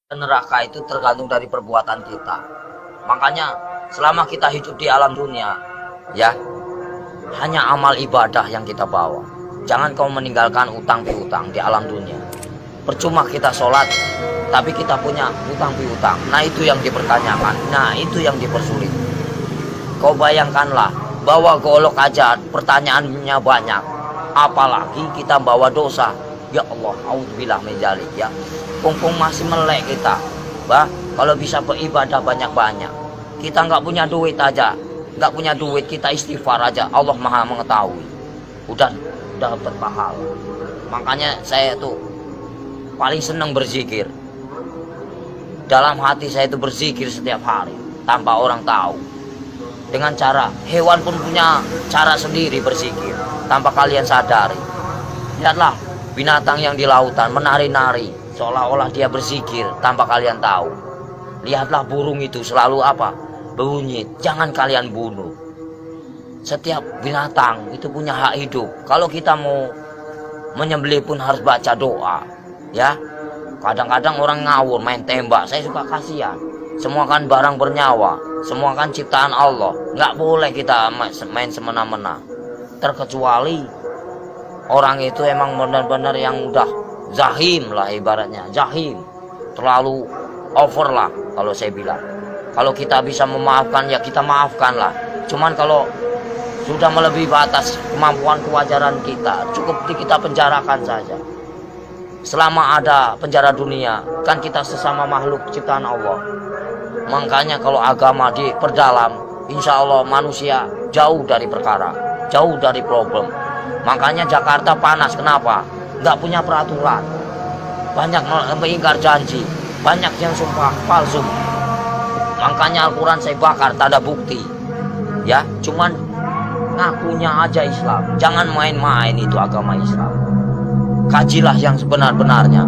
Neraka itu tergantung dari perbuatan kita. Makanya selama kita hidup di alam dunia, ya, hanya amal ibadah yang kita bawa. Jangan kau meninggalkan utang piutang di alam dunia. Percuma kita sholat, tapi kita punya utang piutang. Nah, itu yang dipertanyakan. Nah, itu yang dipersulit. Kau bayangkanlah, bawa golok aja pertanyaannya banyak. Apalagi kita bawa dosa. Ya Allah, auzubillah min dzalik, ya. Pung masih melek kita. Kalau bisa beribadah banyak-banyak. Kita nggak punya duit aja. Nggak punya duit, kita istighfar aja. Allah Maha mengetahui. Udah dapat pahala. Makanya saya tuh paling senang berzikir. Dalam hati saya itu berzikir setiap hari tanpa orang tahu. Dengan cara, hewan pun punya cara sendiri berzikir tanpa kalian sadari. Lihatlah binatang yang di lautan menari-nari seolah-olah dia berzikir tanpa kalian tahu. Lihatlah burung itu selalu apa? Bunyi, jangan kalian bunuh. Setiap binatang itu punya hak hidup. Kalau kita mau menyembelih pun harus baca doa, ya. Kadang-kadang orang ngawur main tembak, saya suka kasihan. Semua kan barang bernyawa, semua kan ciptaan Allah. Nggak boleh kita main semena-mena. Terkecuali orang itu emang benar-benar yang udah zahim lah ibaratnya, zahim. Terlalu over lah kalau saya bilang. Kalau kita bisa memaafkan ya kita maafkan lah. Cuman kalau sudah melebihi batas kemampuan kewajaran kita, cukup kita penjarakan saja. Selama ada penjara dunia, kan kita sesama makhluk ciptaan Allah. Makanya kalau agama diperdalam, insya Allah manusia jauh dari perkara, jauh dari problem. Makanya Jakarta panas, kenapa? Nggak punya peraturan. Banyak mengingkar janji, banyak yang sumpah palsu. Makanya Al-Quran saya bakar, tak ada bukti. Ya, cuman ngakunya aja Islam. Jangan main-main itu agama Islam. Kajilah yang sebenar-benarnya.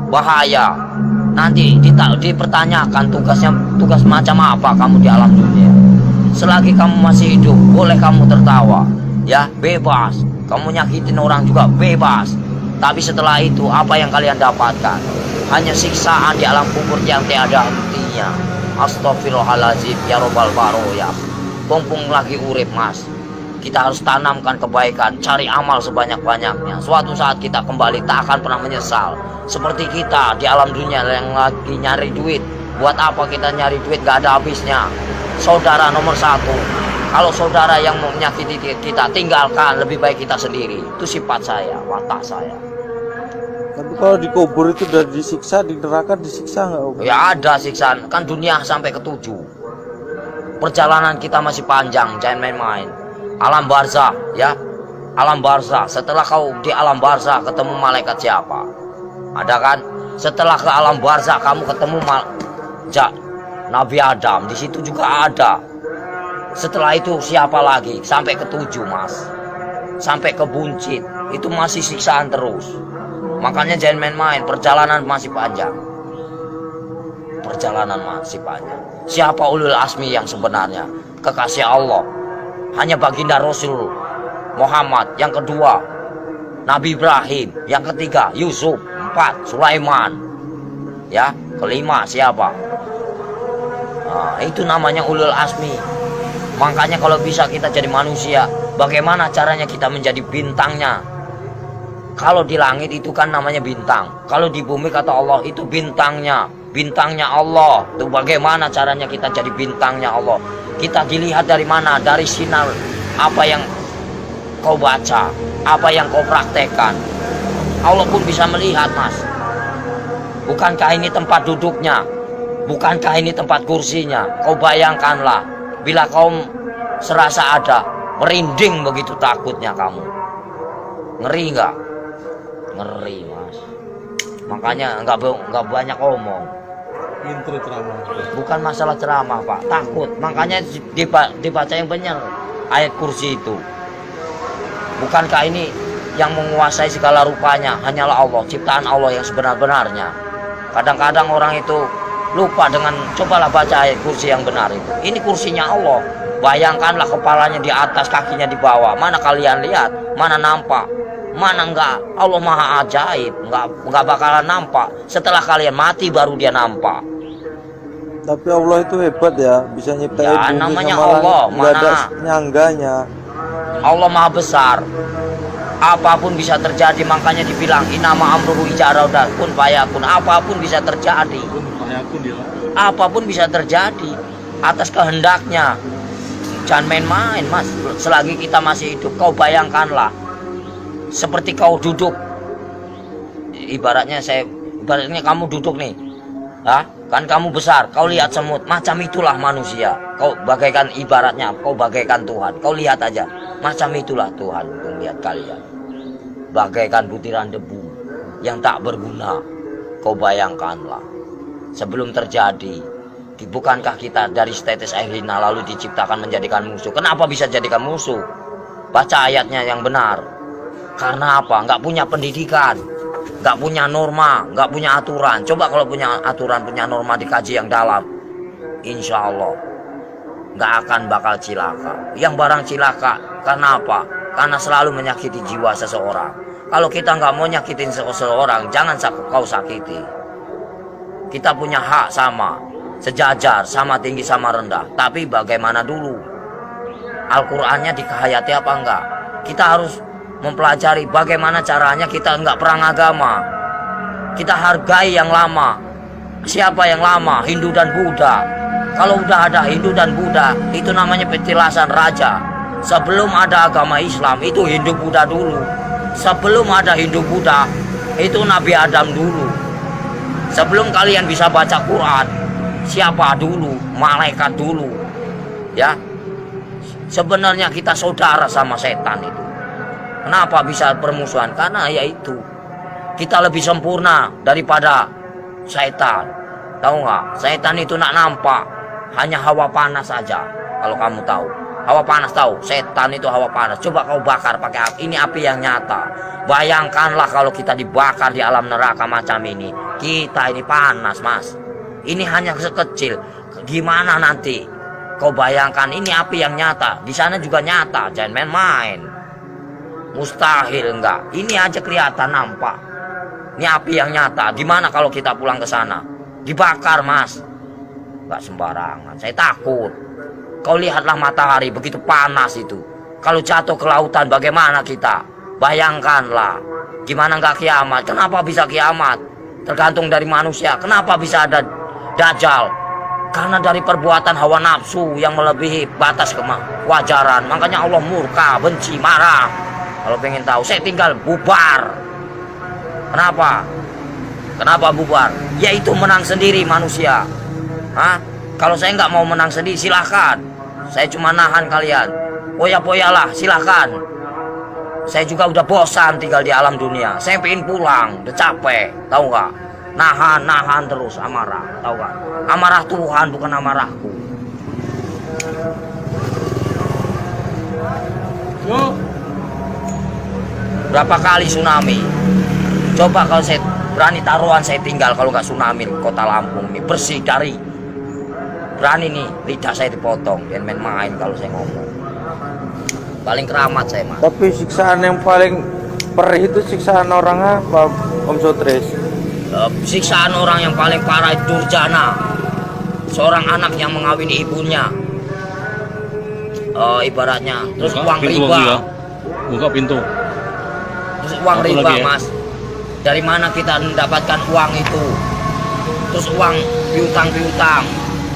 Bahaya. Nanti dipertanyakan tugas macam apa kamu di alam dunia. Selagi kamu masih hidup, boleh kamu tertawa. Ya, bebas. Kamu nyakitin orang juga bebas. Tapi setelah itu apa yang kalian dapatkan? Hanya siksaan di alam kubur yang tiada hentinya. Astaghfirullahaladzim ya robbal baroya. Pompong lagi urip mas. Kita harus tanamkan kebaikan, cari amal sebanyak-banyaknya. Suatu saat kita kembali tak akan pernah menyesal. Seperti kita di alam dunia yang lagi nyari duit. Buat apa kita nyari duit gak ada habisnya. Saudara nomor satu. Kalau saudara yang mau menyakiti kita, tinggalkan. Lebih baik kita sendiri. Itu sifat saya, watak saya. Tapi kalau dikubur itu udah disiksa, di neraka disiksa nggak Om? Ya ada siksaan, kan dunia sampai ke 7. Perjalanan kita masih panjang, jangan main-main. Alam barzah, ya. Alam barzah, setelah kau di alam barzah ketemu malaikat siapa? Ada kan? Setelah ke alam barzah kamu ketemu Nabi Adam, di situ juga ada. Setelah itu siapa lagi? Sampai ke 7 mas. Sampai ke buncit, itu masih siksaan terus. Makanya jangan main-main, perjalanan masih panjang. Perjalanan masih panjang. Siapa ulul asmi yang sebenarnya? Kekasih Allah. Hanya baginda Rasul Muhammad. Yang kedua Nabi Ibrahim. Yang ketiga Yusuf. 4 Sulaiman. Ya, kelima siapa? Nah, itu namanya ulul asmi. Makanya kalau bisa kita jadi manusia, bagaimana caranya kita menjadi bintangnya? Kalau di langit itu kan namanya bintang. Kalau di bumi kata Allah itu bintangnya. Bintangnya Allah. Itu bagaimana caranya kita jadi bintangnya Allah? Kita dilihat dari mana? Dari sinar apa yang kau baca, apa yang kau praktekkan. Allah pun bisa melihat mas. Bukankah ini tempat duduknya? Bukankah ini tempat kursinya? Kau bayangkanlah, bila kau serasa ada, merinding begitu takutnya kamu. Ngeri nggak? Ngeri mas. Makanya nggak banyak omong. Intro ceramah. Bukan masalah ceramah pak, takut. Makanya dibaca yang benar ayat kursi itu. Bukankah ini yang menguasai segala rupanya hanyalah Allah, ciptaan Allah yang sebenar-benarnya. Kadang-kadang orang itu lupa dengan cobalah baca ayat kursi yang benar itu. Ini kursinya Allah. Bayangkanlah kepalanya di atas, kakinya di bawah. Mana kalian lihat? Mana nampak? Mana enggak? Allah maha ajaib, enggak bakalan nampak. Setelah kalian mati baru dia nampak. Tapi Allah itu hebat ya, bisa nyiptain Ya, bumi namanya sama Allah, langit, nggak ada mana? nyangganya. Allah maha besar. Apapun bisa terjadi, makanya dibilang inama amruhu ijaraudah kun fayakun. Apapun bisa terjadi. Apapun bisa terjadi atas kehendaknya. Jangan main-main, Mas. Selagi kita masih hidup, kau bayangkanlah seperti kau duduk. Ibaratnya kamu duduk nih. Kan kamu besar, kau lihat semut, macam itulah manusia. Kau bagaikan ibaratnya, kau bagaikan Tuhan. Kau lihat aja, macam itulah Tuhan melihat kalian. Bagaikan butiran debu yang tak berguna. Kau bayangkanlah, sebelum terjadi, bukankah kita dari tetes air hina lalu diciptakan menjadikan musuh? Kenapa bisa jadikan musuh? Baca ayatnya yang benar. Karena apa? Nggak punya pendidikan, nggak punya norma, nggak punya aturan. Coba kalau punya aturan, punya norma, dikaji yang dalam, insya Allah nggak akan bakal cilaka. Yang barang cilaka karena apa? Karena selalu menyakiti jiwa seseorang. Kalau kita nggak mau nyakitin seseorang, jangan kau sakiti. Kita punya hak sama, sejajar, sama tinggi, sama rendah. Tapi bagaimana dulu? Al-Qur'annya dikehayati apa enggak? Kita harus mempelajari bagaimana caranya kita enggak perang agama. Kita hargai yang lama. Siapa yang lama? Hindu dan Buddha. Kalau udah ada Hindu dan Buddha, itu namanya petilasan raja. Sebelum ada agama Islam, itu Hindu Buddha dulu. Sebelum ada Hindu Buddha, itu Nabi Adam dulu. Sebelum kalian bisa baca Quran, siapa dulu? Malaikat dulu. Ya. Sebenarnya kita saudara sama setan itu. Kenapa bisa permusuhan? Karena yaitu kita lebih sempurna daripada setan. Tahu nggak? Setan itu nak nampak hanya hawa panas saja. Kalau kamu tahu, hawa panas tahu. Setan itu hawa panas. Coba kau bakar pakai api. Ini api yang nyata. Bayangkanlah kalau kita dibakar di alam neraka macam ini. Kita ini panas, Mas. Ini hanya sekecil. Gimana nanti? Kau bayangkan ini api yang nyata. Di sana juga nyata. Jangan main-main. Mustahil enggak. Ini aja kelihatan nampak. Ini api yang nyata. Gimana kalau kita pulang ke sana? Dibakar, Mas. Enggak sembarangan. Saya takut. Kau lihatlah matahari begitu panas itu. Kalau jatuh ke lautan bagaimana kita? Bayangkanlah. Gimana enggak kiamat? Kenapa bisa kiamat? Tergantung dari manusia. Kenapa bisa ada Dajjal? Karena dari perbuatan hawa nafsu yang melebihi batas kewajaran. Makanya Allah murka, benci, marah. Kalau pengen tahu, saya tinggal bubar. Kenapa? Kenapa bubar? Yaitu menang sendiri manusia. Kalau saya nggak mau menang sendiri, silahkan. Saya cuma nahan kalian. Poya-poyalah, silahkan. Saya juga udah bosan tinggal di alam dunia. Saya pengen pulang, udah capek. Tahu nggak? Nahan terus amarah. Tahu nggak? Amarah Tuhan bukan amarahku. Yuk. Berapa kali tsunami? Coba kalau saya berani taruhan saya tinggal kalau nggak tsunami kota Lampung ini bersih dari. Berani nih lidah saya dipotong. Dan main-main kalau saya ngomong. Paling keramat saya, Mas. Tapi siksaan yang paling perih itu siksaan orang apa, Om Sotris? Siksaan orang yang paling parah itu durjana. Seorang anak yang mengawini ibunya. Ibaratnya terus Buka uang pintu riba. lagi ya. Buka pintu. Terus uang Satu riba, lagi ya. Mas. Dari mana kita mendapatkan uang itu? Terus uang piutang,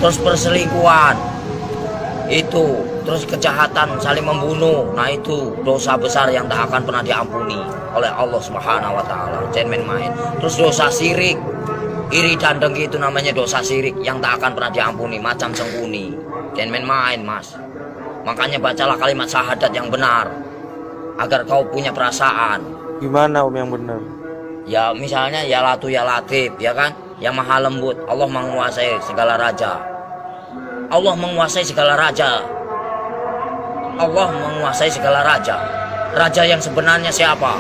terus perselingkuhan. Itu, terus kejahatan saling membunuh. Nah, itu dosa besar yang tak akan pernah diampuni oleh Allah Subhanahu wa taala. Jangan main-main. Terus dosa syirik. Iri dan dengki itu namanya dosa syirik yang tak akan pernah diampuni, macam sengkuni. Jangan main-main, Mas. Makanya bacalah kalimat syahadat yang benar agar kau punya perasaan. Gimana Om yang benar? Ya misalnya ya Latu ya Latif, ya kan? Yang maha lembut. Allah menguasai segala raja. Allah menguasai segala raja. Allah menguasai segala raja. Raja yang sebenarnya siapa?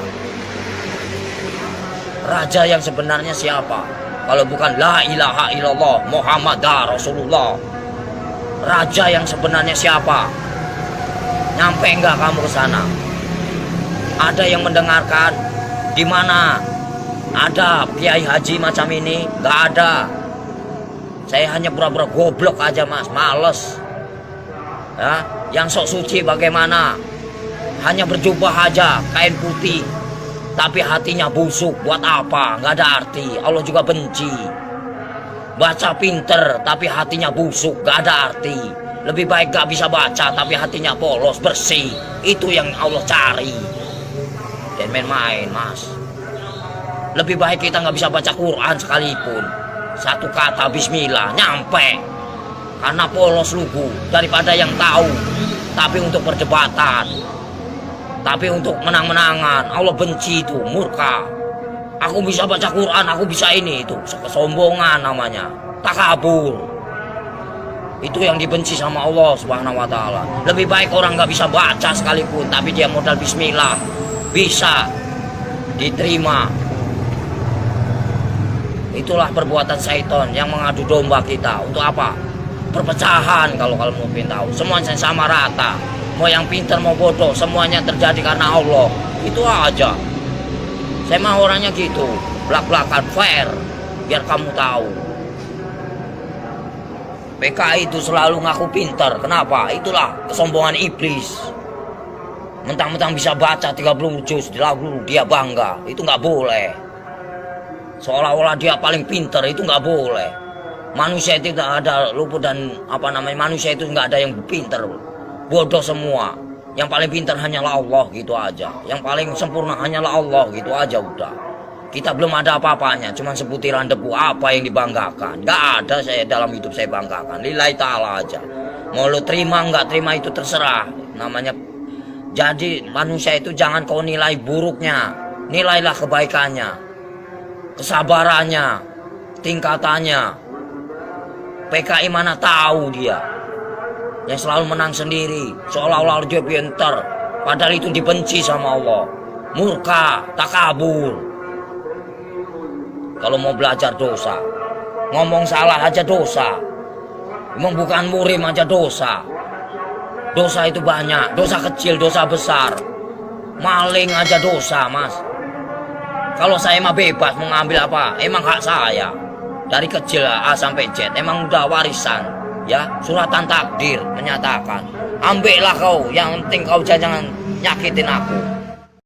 Raja yang sebenarnya siapa? Kalau bukan la ilaha illallah Muhammadar Rasulullah. Raja yang sebenarnya siapa? Nyampe enggak kamu ke sana? Ada yang mendengarkan? Di mana ada kiai haji macam ini? Nggak ada. Saya hanya pura-pura goblok aja mas, males. Ya, yang sok suci bagaimana? Hanya berjubah aja, kain putih, tapi hatinya busuk. Buat apa? Nggak ada arti. Allah juga benci. Baca pinter, tapi hatinya busuk, nggak ada arti. Lebih baik gak bisa baca, tapi hatinya polos, bersih. Itu yang Allah cari. Dan main-main mas. Lebih baik kita nggak bisa baca Quran sekalipun, satu kata Bismillah nyampe, karena polos lugu, daripada yang tahu tapi untuk perdebatan, tapi untuk menang-menangan. Allah benci itu, murka. Aku bisa baca Quran, aku bisa ini, itu kesombongan namanya, takabur. Itu yang dibenci sama Allah Subhanahu wa Ta'ala. Lebih baik orang nggak bisa baca sekalipun, tapi dia modal Bismillah bisa diterima. Itulah perbuatan syaitan yang mengadu domba kita. Untuk apa? Perpecahan. Kalau mau tahu, semuanya sama rata. Mau yang pintar mau bodoh, semuanya terjadi karena Allah. Itu aja. Saya mah orangnya gitu, belak-belakan, fair, biar kamu tahu. PKI itu selalu ngaku pintar. Kenapa? Itulah kesombongan iblis. Mentang-mentang bisa baca 30 juz di lagu, dia bangga. Itu nggak boleh. Seolah-olah dia paling pintar, itu nggak boleh. Manusia itu tidak ada luput dan manusia itu nggak ada yang pintar. Bodoh semua. Yang paling pintar hanyalah Allah, gitu aja. Yang paling sempurna hanyalah Allah, gitu aja udah. Kita belum ada apa-apanya, cuma seputiran debu. Apa yang dibanggakan? Nggak ada saya dalam hidup saya banggakan. Lillahi ta'ala aja. Mau lo terima nggak terima itu terserah. Namanya. Jadi manusia itu jangan kau nilai buruknya. Nilailah kebaikannya, kesabarannya, tingkatannya. PKI mana tahu dia yang selalu menang sendiri, seolah-olah dia pintar, padahal itu dibenci sama Allah. Murka, takabur. Kalau mau belajar dosa, ngomong salah aja dosa, emang bukan murim aja dosa. Dosa itu banyak, dosa kecil, dosa besar. Maling aja dosa mas. Kalau saya mah bebas mau ngambil apa, emang hak saya. Dari kecil A sampai Z, emang udah warisan. Ya, suratan takdir menyatakan. Ambillah kau, yang penting kau jangan nyakitin aku.